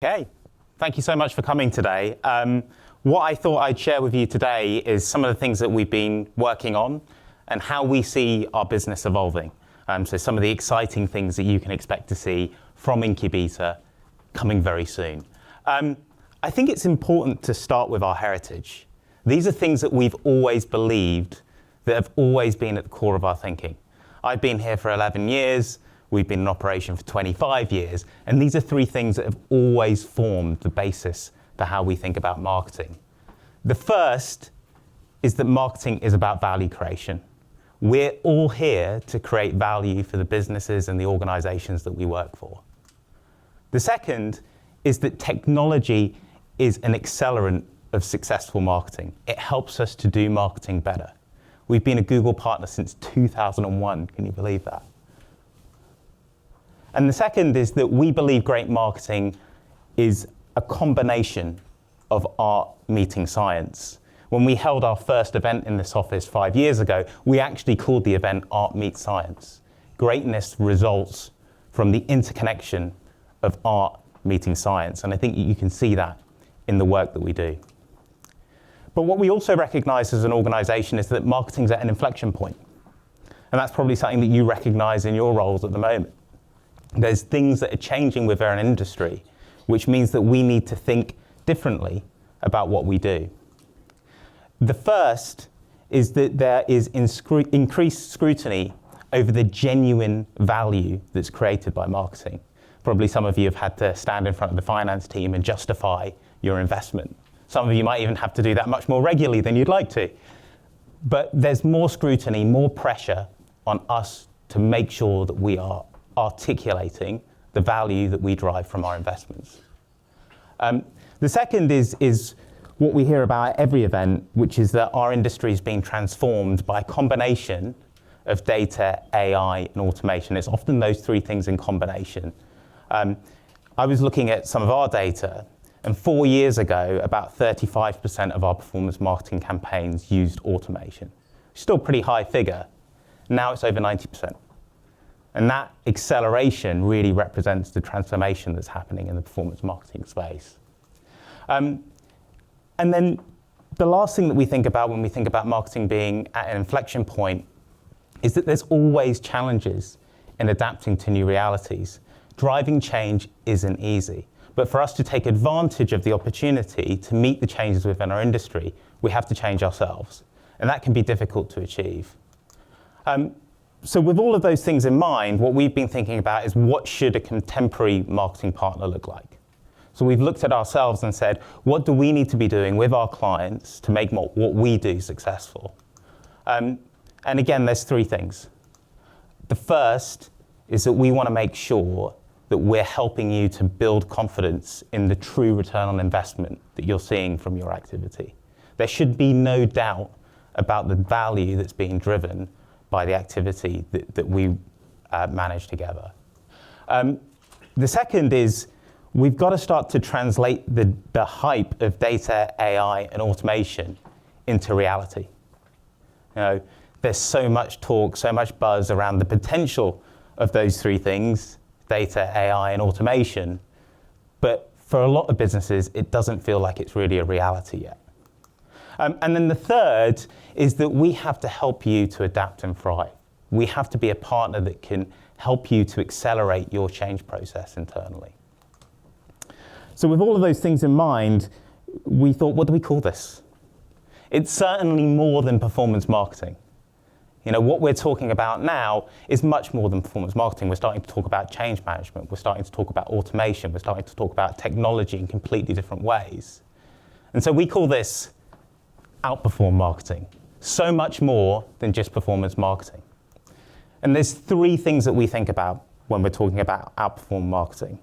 Okay, thank you so much for coming today. What I thought I'd share with you today is some of the things that we've been working on and how we see our business evolving. So some of the exciting things that you can expect to see from Incubeta coming very soon. I think it's important to start with our heritage. These are things that we've always believed, that have always been at the core of our thinking. I've been here for 11 years. We've been in operation for 25 years, and these are three things that have always formed the basis for how we think about marketing. The first is that marketing is about value creation. We're all here to create value for the businesses and the organizations that we work for. The second is that technology is an accelerant of successful marketing. It helps us to do marketing better. We've been a Google partner since 2001, can you believe that? And the second is that we believe great marketing is a combination of art meeting science. When we held our first event in this office 5 years ago, we actually called the event Art Meets Science. Greatness results from the interconnection of art meeting science, and I think you can see that in the work that we do. But what we also recognize as an organization is that marketing's at an inflection point, and that's probably something that you recognize in your roles at the moment. There's things that are changing within our industry, which means that we need to think differently about what we do. The first is that there is increased scrutiny over the genuine value that's created by marketing. Probably some of you have had to stand in front of the finance team and justify your investment. Some of you might even have to do that much more regularly than you'd like to. But there's more scrutiny, more pressure on us to make sure that we are articulating the value that we drive from our investments. The second is what we hear about at every event, which is that our industry is being transformed by a combination of data, AI, and automation. It's often those three things in combination. I was looking at some of our data, and 4 years ago, about 35% of our performance marketing campaigns used automation. Still a pretty high figure. Now it's over 90%. And that acceleration really represents the transformation that's happening in the performance marketing space. And then the last thing that we think about when we think about marketing being at an inflection point is that there's always challenges in adapting to new realities. Driving change isn't easy. But for us to take advantage of the opportunity to meet the changes within our industry, we have to change ourselves. And that can be difficult to achieve. So with all of those things in mind, what we've been thinking about is what should a contemporary marketing partner look like? So we've looked at ourselves and said, what do we need to be doing with our clients to make what we do successful? And again, there's three things. The first is that we want to make sure that we're helping you to build confidence in the true return on investment that you're seeing from your activity. There should be no doubt about the value that's being driven by the activity that we manage together. The second is we've got to start to translate the hype of data, AI, and automation into reality. You know, there's so much talk, so much buzz around the potential of those three things, data, AI, and automation, but for a lot of businesses, it doesn't feel like it's really a reality yet. And then the third is that we have to help you to adapt and thrive. We have to be a partner that can help you to accelerate your change process internally. So with all of those things in mind, we thought, what do we call this? It's certainly more than performance marketing. You know, what we're talking about now is much more than performance marketing. We're starting to talk about change management. We're starting to talk about automation. We're starting to talk about technology in completely different ways. And so we call this Outperform marketing. So much more than just performance marketing. And there's three things that we think about when we're talking about Outperform marketing.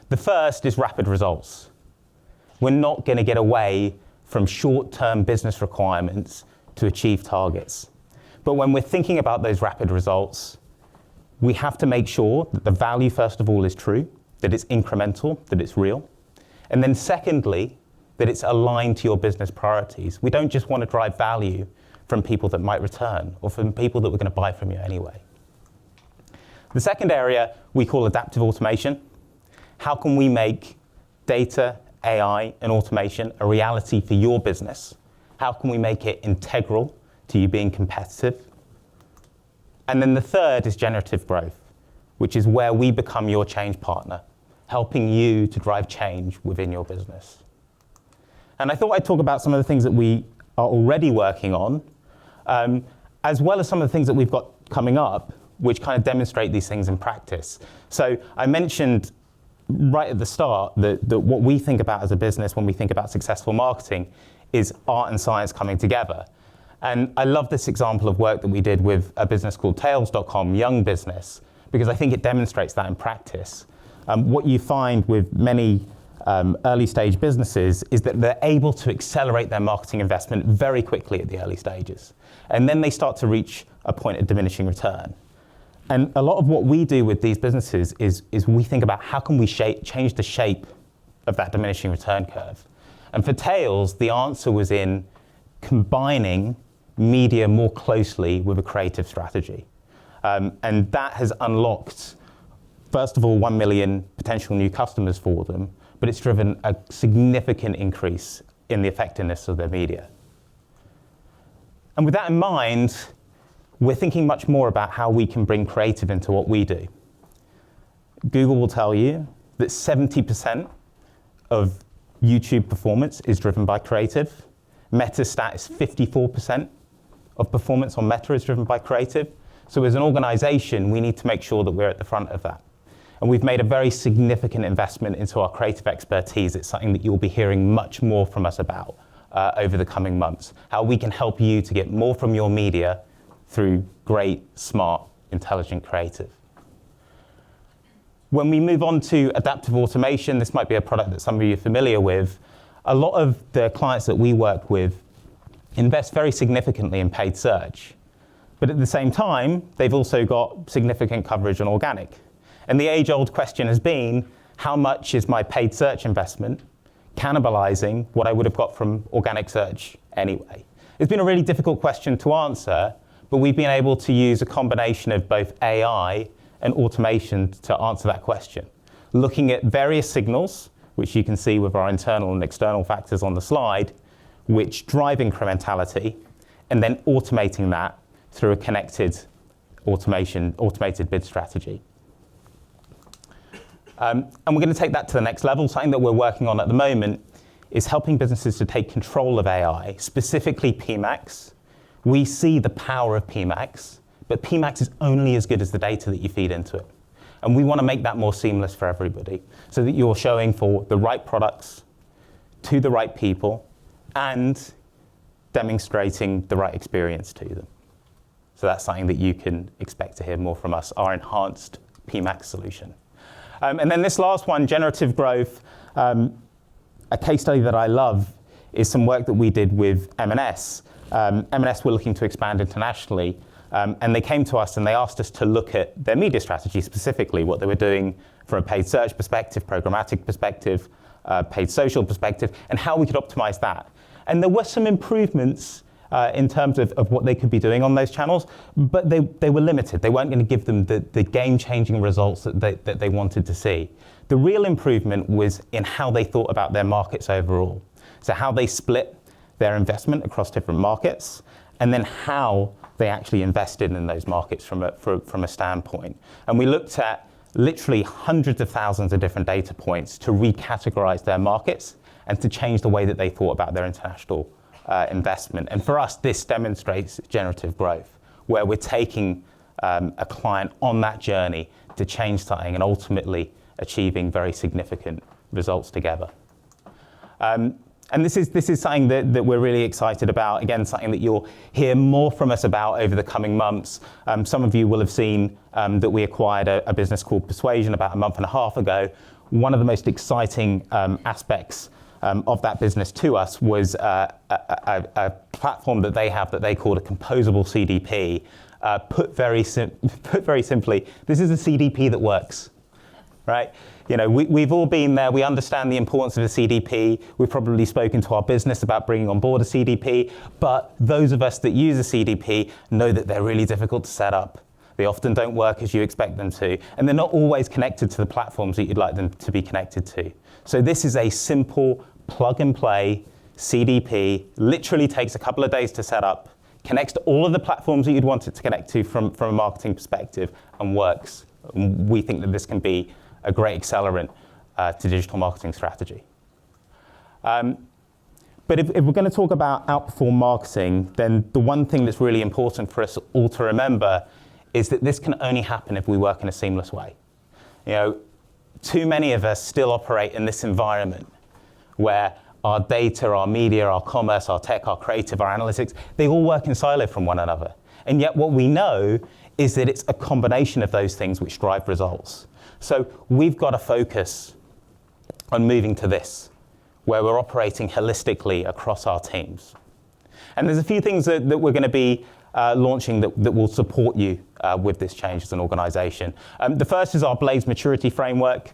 The first is rapid results. We're not going to get away from short-term business requirements to achieve targets. But when we're thinking about those rapid results, we have to make sure that the value, first of all, is true, that it's incremental, that it's real. And then secondly, that it's aligned to your business priorities. We don't just want to drive value from people that might return or from people that we're going to buy from you anyway. The second area we call adaptive automation. how can we make data, AI, and automation a reality for your business? How can we make it integral to you being competitive? And then the third is generative growth, which is where we become your change partner, helping you to drive change within your business. And I thought I'd talk about some of the things that we are already working on, as well as some of the things that we've got coming up, which kind of demonstrate these things in practice. So I mentioned right at the start that what we think about as a business when we think about successful marketing is art and science coming together. And I love this example of work that we did with a business called Tails.com, young business, because I think it demonstrates that in practice. What you find with many early stage businesses is that they're able to accelerate their marketing investment very quickly at the early stages. And then they start to reach a point of diminishing return. And a lot of what we do with these businesses is we think about how can we change the shape of that diminishing return curve. And for Tails, the answer was in combining media more closely with a creative strategy. And that has unlocked, first of all, 1 million potential new customers for them, but it's driven a significant increase in the effectiveness of their media. And with that in mind, we're thinking much more about how we can bring creative into what we do. Google will tell you that 70% of YouTube performance is driven by creative. Meta's stat is 54% of performance on Meta is driven by creative. So as an organization, we need to make sure that we're at the front of that. And we've made a very significant investment into our creative expertise. It's something that you'll be hearing much more from us about over the coming months. How we can help you to get more from your media through great, smart, intelligent creative. When we move on to adaptive automation, this might be a product that some of you are familiar with. A lot of the clients that we work with invest very significantly in paid search. But at the same time, they've also got significant coverage on organic. And the age-old question has been, how much is my paid search investment cannibalizing what I would have got from organic search anyway? It's been a really difficult question to answer, but we've been able to use a combination of both AI and automation to answer that question. Looking at various signals, which you can see with our internal and external factors on the slide, which drive incrementality, and then automating that through a connected automated bid strategy. And we're going to take that to the next level. Something that we're working on at the moment is helping businesses to take control of AI, specifically PMax. We see the power of PMax, but PMax is only as good as the data that you feed into it. And we want to make that more seamless for everybody so that you're showing for the right products to the right people and demonstrating the right experience to them. So that's something that you can expect to hear more from us, our enhanced PMax solution. And then this last one, generative growth, a case study that I love is some work that we did with M&S. M&S were looking to expand internationally, and they came to us and they asked us to look at their media strategy, specifically what they were doing from a paid search perspective, programmatic perspective, paid social perspective, and how we could optimize that. And there were some improvements in terms of what they could be doing on those channels, but they were limited. They weren't going to give them the game-changing results that they wanted to see. The real improvement was in how they thought about their markets overall. So how they split their investment across different markets, and then how they actually invested in those markets from a standpoint. And we looked at literally hundreds of thousands of different data points to recategorize their markets and to change the way that they thought about their international investment. And for us, this demonstrates generative growth, where we're taking a client on that journey to change something and ultimately achieving very significant results together. And this is something that we're really excited about. Again, something that you'll hear more from us about over the coming months. Some of you will have seen that we acquired a business called Persuasion about a month and a half ago. One of the most exciting aspects of that business to us was a platform that they have that they called a composable CDP. Put very simply, this is a CDP that works, right? You know, we've all been there. We understand the importance of a CDP. We've probably spoken to our business about bringing on board a CDP, but those of us that use a CDP know that they're really difficult to set up. They often don't work as you expect them to, and they're not always connected to the platforms that you'd like them to be connected to. So this is a simple plug and play CDP, literally takes a couple of days to set up, connects to all of the platforms that you'd want it to connect to from a marketing perspective, and works. We think that this can be a great accelerant to digital marketing strategy. But if we're going to talk about Outperform marketing, then the one thing that's really important for us all to remember is that this can only happen if we work in a seamless way. You know, too many of us still operate in this environment where our data, our media, our commerce, our tech, our creative, our analytics, they all work in silo from one another. And yet what we know is that it's a combination of those things which drive results. So we've got to focus on moving to this, where we're operating holistically across our teams. And there's a few things that we're going to be launching that will support you with this change as an organization. The first is our Blaze Maturity Framework.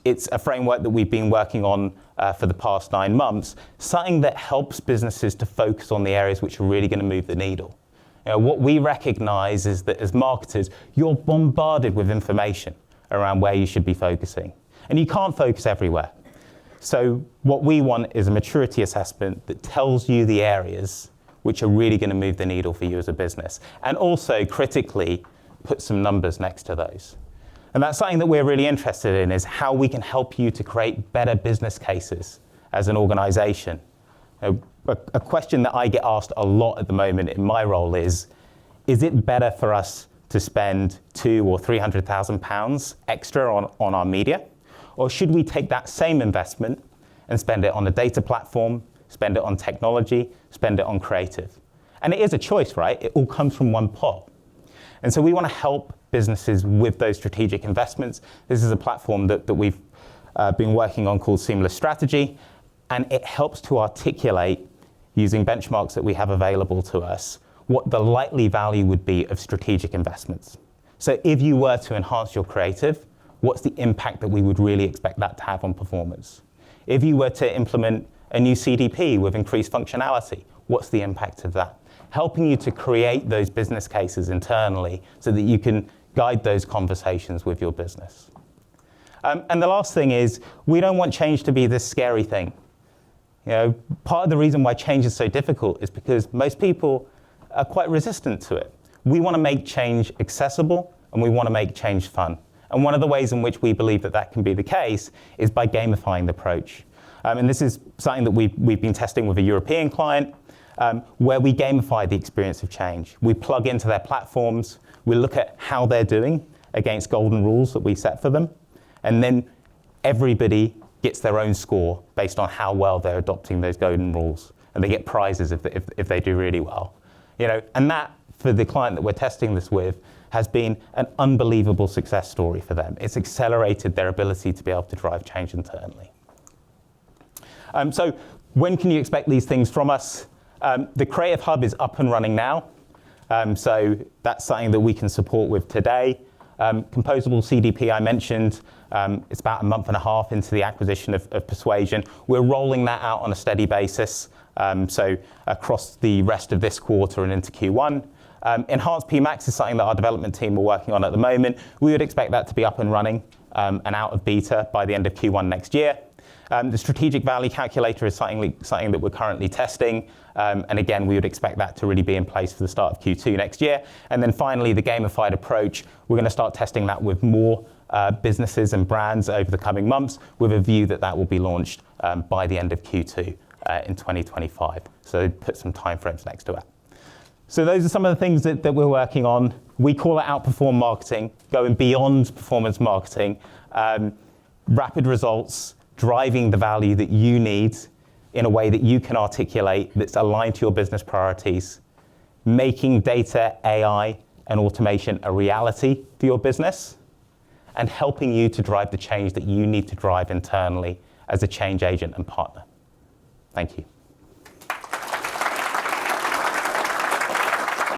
It's a framework that we've been working on for the past 9 months, something that helps businesses to focus on the areas which are really going to move the needle. You know, what we recognize is that as marketers, you're bombarded with information around where you should be focusing. And you can't focus everywhere. So what we want is a maturity assessment that tells you the areas which are really going to move the needle for you as a business, and also critically put some numbers next to those. And that's something that we're really interested in, is how we can help you to create better business cases as an organization. A question that I get asked a lot at the moment in my role is it better for us to spend £200,000 or £300,000 extra on our media? Or should we take that same investment and spend it on a data platform, spend it on technology, spend it on creative? And it is a choice, right? It all comes from one pot. And so we want to help businesses with those strategic investments. This is a platform that we've been working on called Seamless Strategy, and it helps to articulate, using benchmarks that we have available to us, what the likely value would be of strategic investments. So if you were to enhance your creative, what's the impact that we would really expect that to have on performance? If you were to implement a new CDP with increased functionality, what's the impact of that? Helping you to create those business cases internally so that you can guide those conversations with your business. And the last thing is, we don't want change to be this scary thing. You know, part of the reason why change is so difficult is because most people are quite resistant to it. We want to make change accessible, and we want to make change fun. And one of the ways in which we believe that that can be the case is by gamifying the approach. And this is something that we've been testing with a European client, where we gamify the experience of change. We plug into their platforms, we look at how they're doing against golden rules that we set for them, and then everybody gets their own score based on how well they're adopting those golden rules, and they get prizes if they do really well. You know, and that, for the client that we're testing this with, has been an unbelievable success story for them. It's accelerated their ability to be able to drive change internally. So when can you expect these things from us? The Creative Hub is up and running now. So that's something that we can support with today. Composable CDP I mentioned, it's about a month and a half into the acquisition of Persuasion. We're rolling that out on a steady basis, so across the rest of this quarter and into Q1. Enhanced PMax is something that our development team are working on at the moment. We would expect that to be up and running and out of beta by the end of Q1 next year. The strategic value calculator is something that we're currently testing. And again, we would expect that to really be in place for the start of Q2 next year. And then finally, the gamified approach, we're going to start testing that with more businesses and brands over the coming months, with a view that that will be launched by the end of Q2 in 2025. So put some timeframes next to it. So those are some of the things that we're working on. We call it Outperform marketing, going beyond performance marketing, rapid results, driving the value that you need in a way that you can articulate that's aligned to your business priorities, making data, AI, and automation a reality for your business, and helping you to drive the change that you need to drive internally as a change agent and partner. Thank you.